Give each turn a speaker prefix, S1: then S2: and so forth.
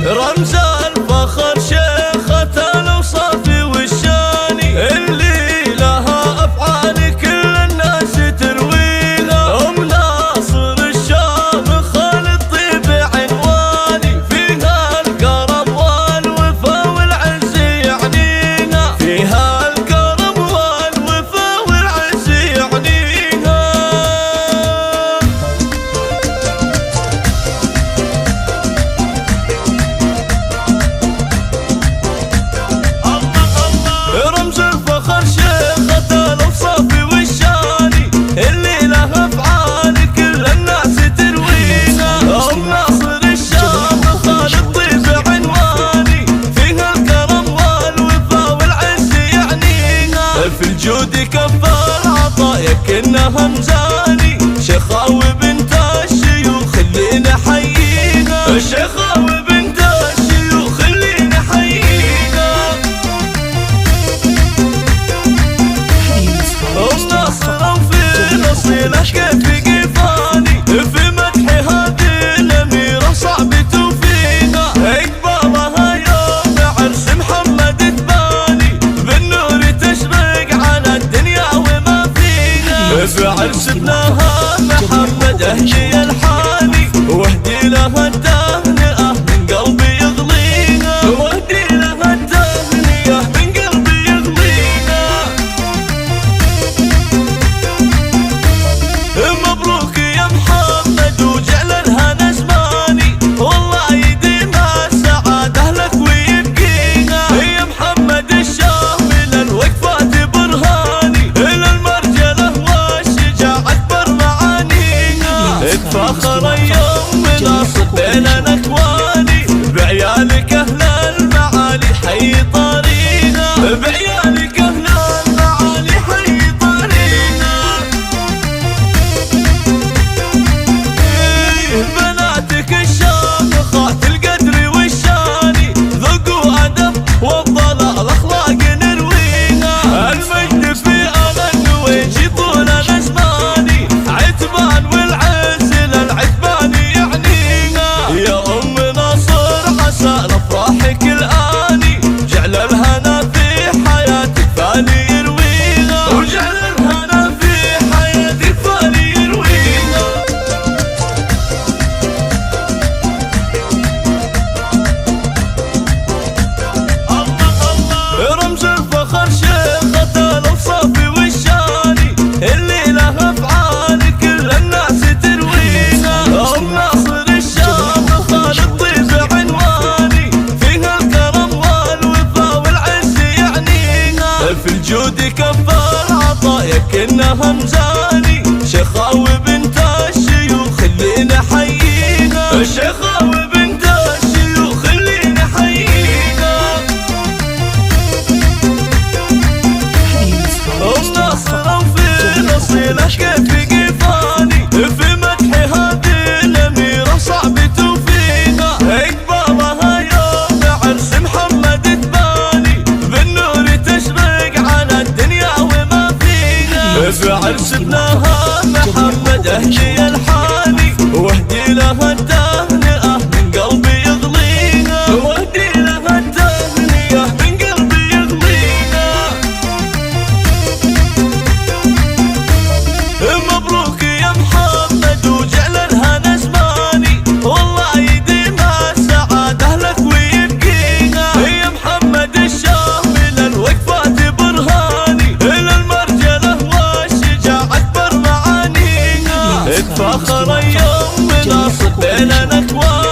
S1: رمز الفخر شيخة الأوصاف والشاني، اللي لها أفعال كل الناس ترويها. أم ناصر الشامخ الطيب عنواني، فيها الكرم والوفا والعز يعنيها، فيها الكرم والوفا والعز يعنيها. رمز الفخر شيخة الأوصاف والشاني، اللي لها أفعال كل الناس ترويها. أم ناصر الشامخ الطيب عنواني، فيها الكرم والوفا والعز يعنيها، في الجود كفار عطايا كأنها مزاني. شيخاوي بنت الشيوخ اللي نحييها، شيخاوي بنت الشيوخ اللي نحييها. أم ناصر في نصيلة كيف قفاني، في مدح هذه الأميرة صعب توفيها. إقبالها يوم عرس محمد تباني، بالنور تشرق على الدنيا وما فيها. في عرس ابنها محمد أهدي الحاني، واهدي لها التهنئة من قلبي يغليها، واهدي لها التهنئة من قلبي يغليها. مبروك يا محمد وجعل الهنا زماني، والله يديم السعادة لك ويبقيها. يا محمد الشامل الوقفات برهاني، إلى المرجلة والشجاعة أكبر معانيها. اتفاخر يوم ناصر بين الأكواني، بعيالك أهل المعالي حي طريقها، بعيالك أهل المعالي حي طريقها. بناتك الشامخات القدر والشاني، ذوق وأدب والضلال أخلاق نرويها. المجد في أغن ويجي طول الأزماني، عتبان والعز للعتبان يعنيها. يا أم ناصر عسى لأفراحك الآني، جعل الهنا في حياتك فاني يرويها، وجعل الهنا في حياتك فاني يرويها. رمز الفخر شيخة الأوصاف والشاني، اللي لها أفعال كل الناس ترويها. أم ناصر الشامخ الطيب عنواني، فيها الكرم والوفا والعز يعنيها، في الجود كفار عطايا كأنها مزاني. شيخاوي بنت الشيوخ اللي نحييها، شيخاوي بنت الشيوخ اللي نحييها. أم ناصر في نصيلة كيف قفاني، في مدح هذه الأميرة صعب توفيها. إقبالها يوم عرس محمد تباني، بالنور تشرق على الدنيا وما فيها. في عرس ابنها محمد أهدي الحاني، واهدي لها التهنئة من قلبي يغليها، واهدي لها التهنئة من قلبي يغليها. مبروك يا محمد وجعل الهنا زماني، والله يديم السعادة لك ويبقيها. يا محمد الشامل الوقفات برهاني، إلى المرجلة والشجاعة أكبر معانيها. اتفاخر يوم ناصر بين الأكوان،